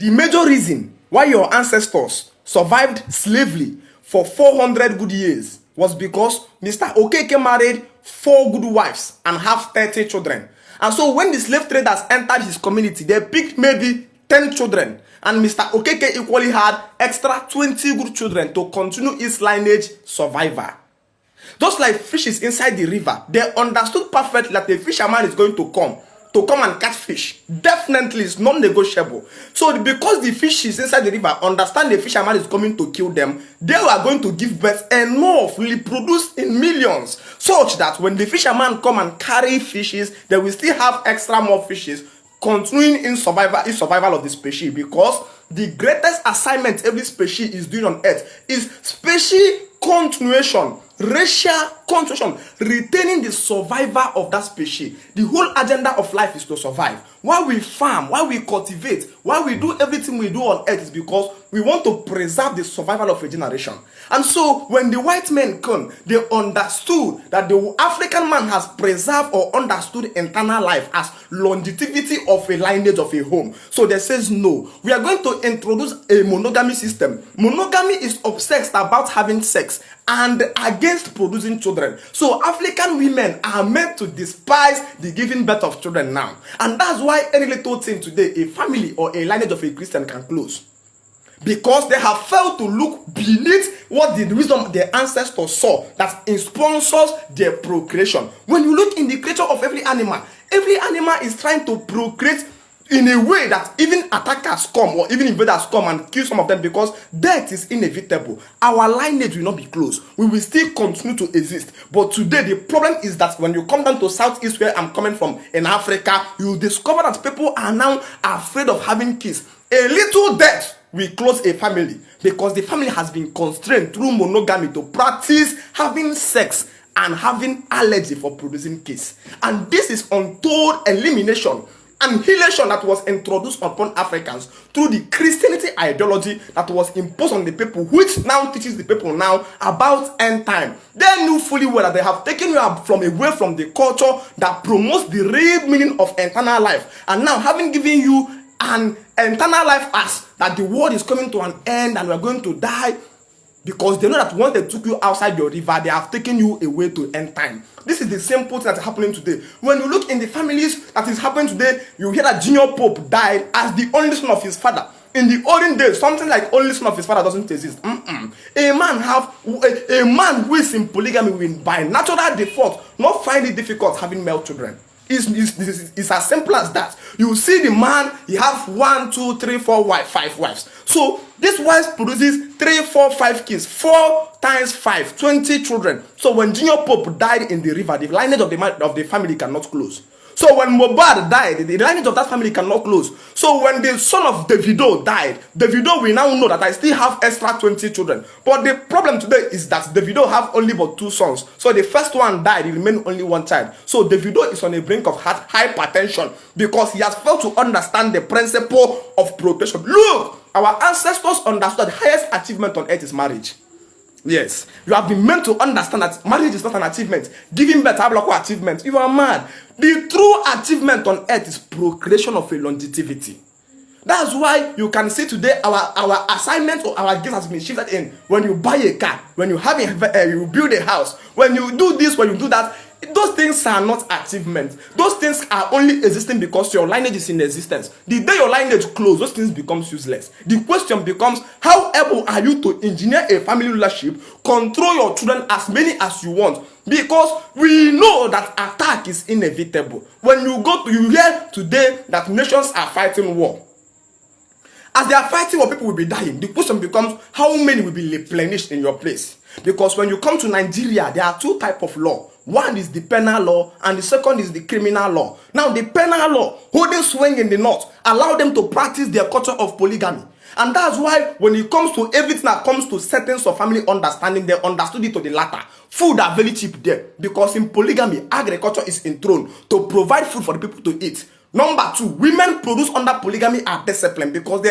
The major reason why your ancestors survived slavery for 400 good years was because Mr. Okeke married 4 good wives and have 30 children. And so when the slave traders entered his community, they picked maybe 10 children. And Mr. Okeke equally had extra 20 good children to continue his lineage survival. Just like fishes inside the river, they understood perfectly that a fisherman is going to come and catch fish. Definitely, it's non-negotiable. So because the fishes inside the river understand the fisherman is coming to kill them, they are going to give birth enough, reproduce in millions, such that when the fisherman come and carry fishes, they will still have extra more fishes, continuing in survival of the species. Because the greatest assignment every species is doing on earth is species continuation, racial continuation, retaining the survival of that species. The whole agenda of life is to survive. Why we farm, why we cultivate, why we do everything we do on earth is because we want to preserve the survival of a generation. And so when the white men came, they understood that the African man has preserved or understood internal life as longevity of a lineage of a home. So they says, no, we are going to introduce a monogamy system. Monogamy is obsessed about having sex and against producing children. So African women are meant to despise the giving birth of children now. And that's why any little thing today, a family or a lineage of a Christian can close. Because they have failed to look beneath what the wisdom their ancestors saw that sponsors their procreation. When you look in the creature of every animal is trying to procreate in a way that even attackers come or even invaders come and kill some of them, because death is inevitable. Our lineage will not be closed. We will still continue to exist. But today the problem is that when you come down to Southeast, where I'm coming from in Africa, you discover that people are now afraid of having kids. A little death will close a family because the family has been constrained through monogamy to practice having sex and having allergy for producing kids. And this is untold elimination annihilation that was introduced upon Africans through the Christianity ideology that was imposed on the people, which now teaches the people now about end time. They knew fully well that they have taken you away from the culture that promotes the real meaning of eternal life, and now having given you an eternal life as that the world is coming to an end and we are going to die, because they know that once they took you outside your river, they have taken you away to end time. This is the simple thing that's happening today. When you look in the families that is happening today, you hear that Junior Pope died as the only son of his father. In the olden days, something like only son of his father doesn't exist. A man who is in polygamy will by natural default not find it difficult having male children. It's as simple as that. You see the man, he have 1, 2, 3, 4, 5 wives. So this wife produces 3, 4, 5 kids. 4 times 5, 20 children. So when Junior Pope died in the river, the lineage of the family cannot close. So when Mohbad died, the lineage of that family cannot close. So when the son of Davido died, Davido will now know that I still have extra 20 children. But the problem today is that Davido have only but 2 sons. So the first one died, it remained only 1 child. So Davido is on the brink of hypertension because he has failed to understand the principle of procreation. Look, our ancestors understood the highest achievement on earth is marriage. Yes, you have been meant to understand that marriage is not an achievement. Giving birth is an achievement. You are mad. The true achievement on earth is procreation of a longevity. That's why you can see today our assignment or our gift has been shifted in. When you buy a car, when you have you build a house, when you do this, when you do that, those things are not achievements. Those things are only existing because your lineage is in existence. The day your lineage closes, those things becomes useless. The question becomes, how able are you to engineer a family relationship, control your children as many as you want? Because we know that attack is inevitable. When you hear today that nations are fighting war. As they are fighting war, people will be dying. The question becomes, how many will be replenished in your place? Because when you come to Nigeria, there are 2 types of law. One is the penal law and the second is the criminal law. Now the penal law, holding swing in the north, allow them to practice their culture of polygamy. And that's why when it comes to everything that comes to settings of family understanding, they understood it to the latter. Food are very cheap there because in polygamy, agriculture is enthroned to provide food for the people to eat. Number 2, women produced under polygamy are disciplined because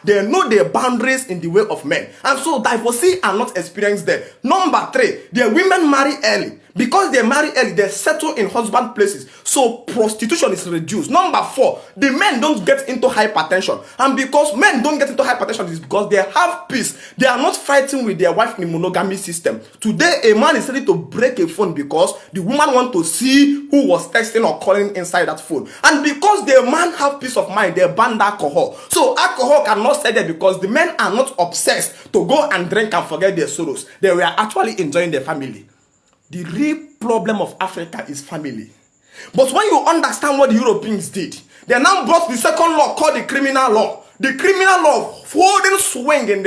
they know their boundaries in the way of men. And so divorcee are not experienced there. Number 3, their women marry early Because they marry early, they settle in husband places. So prostitution is reduced. Number 4, the men don't get into hypertension. And because men don't get into hypertension is because they have peace. They are not fighting with their wife in a monogamy system. Today, a man is ready to break a phone because the woman wants to see who was texting or calling inside that phone. And because the man have peace of mind, they ban alcohol. So alcohol cannot stay there because the men are not obsessed to go and drink and forget their sorrows. They were actually enjoying their family. The real problem of Africa is family. But when you understand what the Europeans did, they now brought the second law called the criminal law. The criminal law holding swing in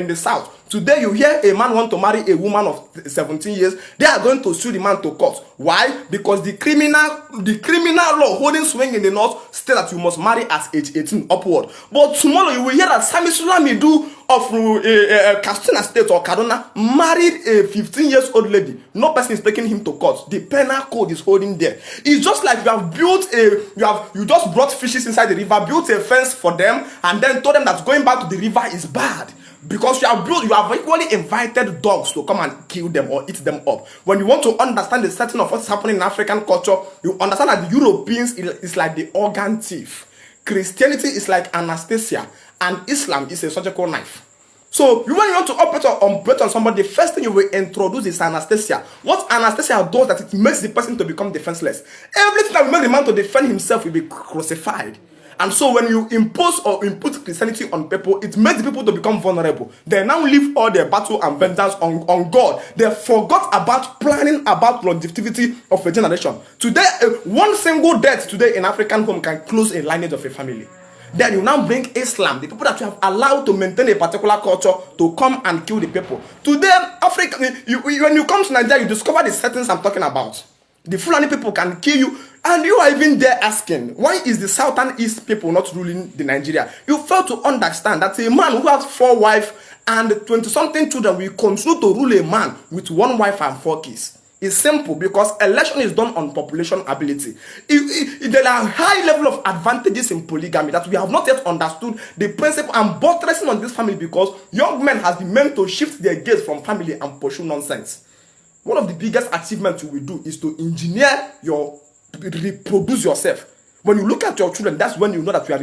the south. Today you hear a man want to marry a woman of 17 years, they are going to sue the man to court. Why? Because the criminal law holding swing in the north state that you must marry as age 18 upward. But tomorrow you will hear that Sami Sulamidu of Katsina State or Kaduna married a 15 years old lady. No person is taking him to court. The penal code is holding there. It's just like you have built you just brought fishes inside the river, built a fence for them, and then told them that going back to the river is bad. Because you have equally invited dogs to come and kill them or eat them up. When you want to understand the setting of what's happening in African culture, you understand that the Europeans is like the organ thief. Christianity is like anesthesia, and Islam is a surgical knife. So when you want to operate on somebody, the first thing you will introduce is anesthesia. What anesthesia does that it makes the person to become defenseless. Everything that will make the man to defend himself will be crucified. And so when you impose or input Christianity on people, it makes the people to become vulnerable. They now leave all their battle and vengeance on God. They forgot about planning about longevity of a generation. Today, one single death today in African home can close a lineage of a family. Then you now bring Islam, the people that you have allowed to maintain a particular culture, to come and kill the people. Today, Africa, when you come to Nigeria, you discover the settings I'm talking about. The Fulani people can kill you, and you are even there asking, why is the Southern East people not ruling the Nigeria? You fail to understand that a man who has 4 wives and 20-something children will continue to rule a man with 1 wife and 4 kids. It's simple because election is done on population ability. There are high level of advantages in polygamy that we have not yet understood the principle and buttressing on this family because young men have been meant to shift their gaze from family and pursue nonsense. One of the biggest achievements you will do is to engineer reproduce yourself. When you look at your children, that's when you know that you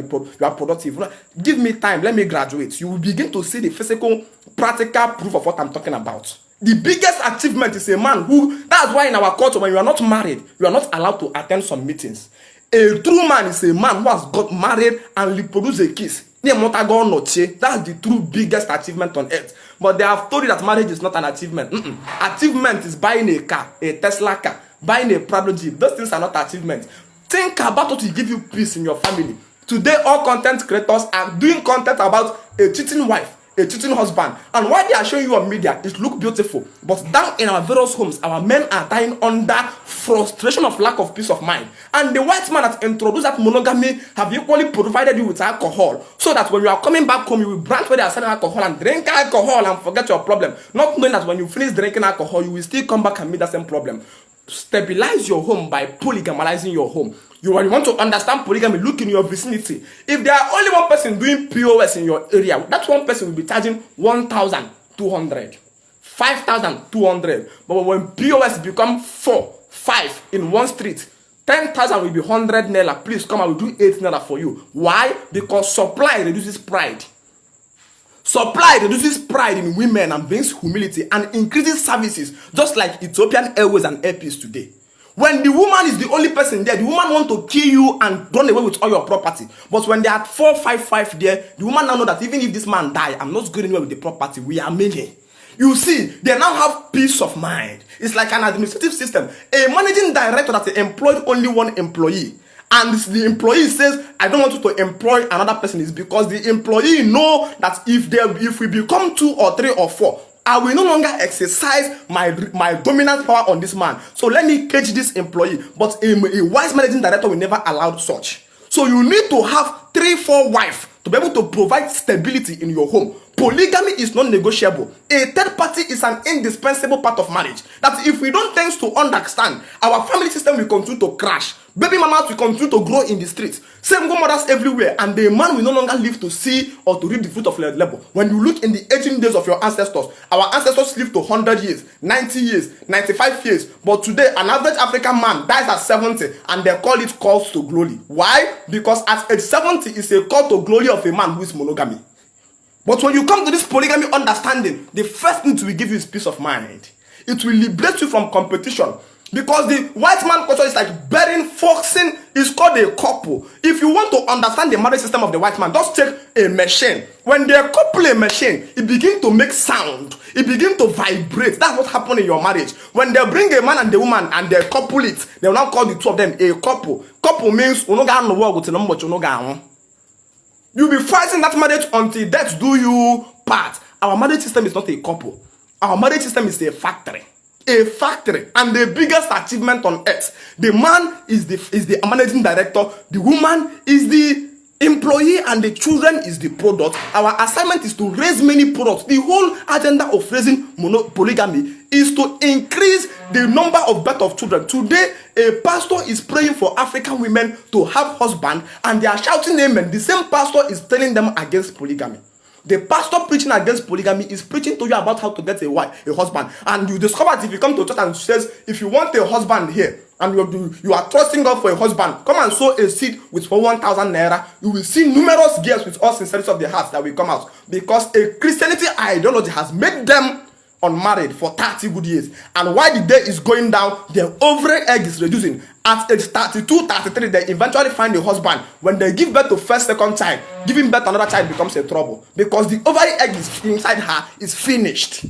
are productive. Give me time, let me graduate. You will begin to see the physical, practical proof of what I'm talking about. The biggest achievement is a man who, that's why in our culture, when you are not married, you are not allowed to attend some meetings. A true man is a man who has got married and reproduced a kiss. That's the true biggest achievement on earth. But they have told you that marriage is not an achievement. Achievement is buying a car, a Tesla car, buying a Prado Jeep. Those things are not achievements. Think about what will give you peace in your family. Today, all content creators are doing content about a cheating wife, a cheating husband. And why they are showing you on media, it looks beautiful. But down in our various homes, our men are dying under frustration of lack of peace of mind. And the white man that introduced that monogamy have equally provided you with alcohol. So that when you are coming back home, you will branch where they are selling alcohol and drink alcohol and forget your problem. Not knowing that when you finish drinking alcohol, you will still come back and meet that same problem. Stabilize your home by polygamizing your home. When you want to understand polygamy, look in your vicinity. If there are only one person doing POS in your area, that one person will be charging 1,200, 5,200. But when POS become 4, 5 in one street, 10,000 will be 100 naira. Please come, I will do 8 naira for you. Why? Because supply reduces pride. Supply reduces pride in women and brings humility and increases services, just like Ethiopian Airways and Air Peace today. When the woman is the only person there, the woman wants to kill you and run away with all your property. But when they are 4, 5, 5 there, the woman now know that even if this man die, I'm not going anywhere with the property. We are many. You see, they now have peace of mind. It's like an administrative system. A managing director that employed only one employee, and the employee says, I don't want you to employ another person, is because the employee know that if we become 2 or 3 or 4, I will no longer exercise my dominant power on this man. So let me cage this employee. But a wise managing director will never allow such. So you need to have 3, 4 wives to be able to provide stability in your home. Polygamy is non-negotiable. A third party is an indispensable part of marriage. That if we don't tend to understand, our family system will continue to crash. Baby mamas will continue to grow in the streets. Single mothers everywhere, and the man will no longer live to see or to reap the fruit of their labor. When you look in the 18 days of your ancestors, our ancestors lived to 100 years, 90 years, 95 years. But today, an average African man dies at 70, and they call it calls to glory. Why? Because at age 70 is a call to glory of a man who is monogamy. But when you come to this polygamy understanding, the first thing it will give you is peace of mind. It will liberate you from competition. Because the white man culture is like bearing, foxing, is called a couple. If you want to understand the marriage system of the white man, just take a machine. When they couple a machine, it begins to make sound. It begins to vibrate. That's what happens in your marriage. When they bring a man and the woman and they couple it, they will now call the two of them a couple. Couple means you'll be fighting that marriage until death do you part. Our marriage system is not a couple. Our marriage system is a factory. A factory, and the biggest achievement on earth. The man is the managing director, the woman is the employee, and the children is the product. Our assignment is to raise many products. The whole agenda of raising polygamy is to increase the number of birth of children. Today, a pastor is praying for African women to have husband, and they are shouting amen. The same pastor is telling them against polygamy. The pastor preaching against polygamy is preaching to you about how to get a wife, a husband. And you discover that if you come to church and says, if you want a husband here, and you are trusting God for a husband, come and sow a seed with 1,000 naira. You will see numerous girls with all sincerity of their hearts that will come out. Because a Christianity ideology has made them unmarried for 30 good years. And while the day is going down, their ovary egg is reducing. At age 32, 33, they eventually find a husband. When they give birth to first, second child, giving birth to another child becomes a trouble. Because the ovary egg is inside her is finished.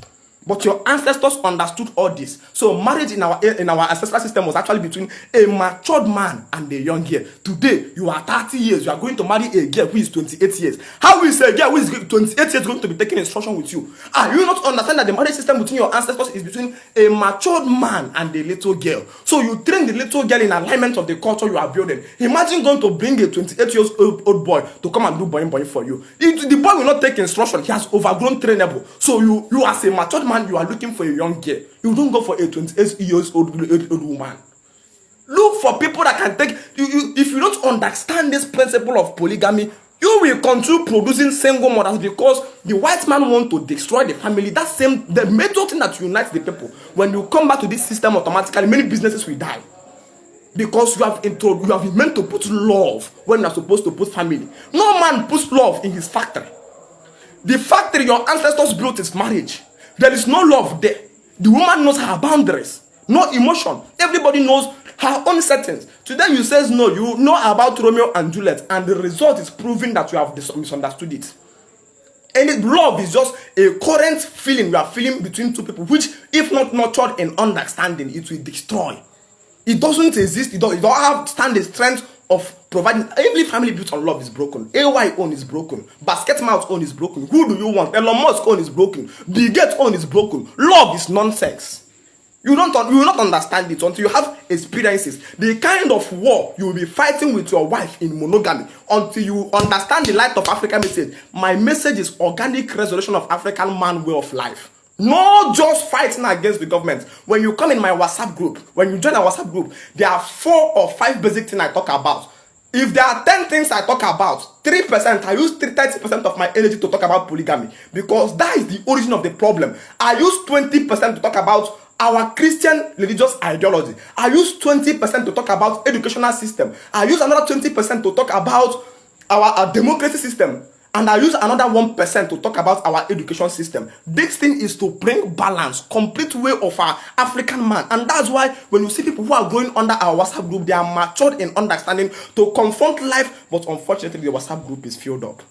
But your ancestors understood all this. So marriage in our ancestral system was actually between a matured man and a young girl. Today, you are 30 years. You are going to marry a girl who is 28 years. How is a girl who is 28 years going to be taking instruction with you? Are you not understand that the marriage system between your ancestors is between a matured man and a little girl? So you train the little girl in alignment of the culture you are building. Imagine going to bring a 28 years old boy to come and do boing for you. The boy will not take instruction. He has overgrown trainable. So you as a matured man, you are looking for a young girl. You don't go for a 28 years old woman. Look for people that can take you. If you don't understand this principle of polygamy, you will continue producing single mothers because the white man want to destroy the family. That's the major thing that unites the people. When you come back to this system, automatically many businesses will die. Because you have been meant to put love when you are supposed to put family. No man puts love in his factory. The factory your ancestors built is marriage. There is no love there. The woman knows her boundaries, no emotion. Everybody knows her own settings. Today you says no, you know about Romeo and Juliet, and the result is proving that you have misunderstood it. And love is just a current feeling you are feeling between two people, which, if not nurtured in understanding, it will destroy. It doesn't exist. It don't have the strength of providing. Every family built on love is broken. AY own is broken. Basket Mouth own is broken. Who do you want? Elon Musk own is broken. Bill Gates own is broken. Love is nonsense. You will not understand it until you have experiences. The kind of war you will be fighting with your wife in monogamy, until you understand the light of African message. My message is organic restoration of African man way of life. No just fighting against the government. When you come in my WhatsApp group, when you join our WhatsApp group, there are 4 or 5 basic things I talk about. If there are 10 things I talk about, 3%, I use 30% of my energy to talk about polygamy. Because that is the origin of the problem. I use 20% to talk about our Christian religious ideology. I use 20% to talk about educational system. I use another 20% to talk about our democracy system. And I use another 1% to talk about our education system. This thing is to bring balance, complete way of our African man. And that's why when you see people who are going under our WhatsApp group, they are matured in understanding to confront life. But unfortunately, the WhatsApp group is filled up.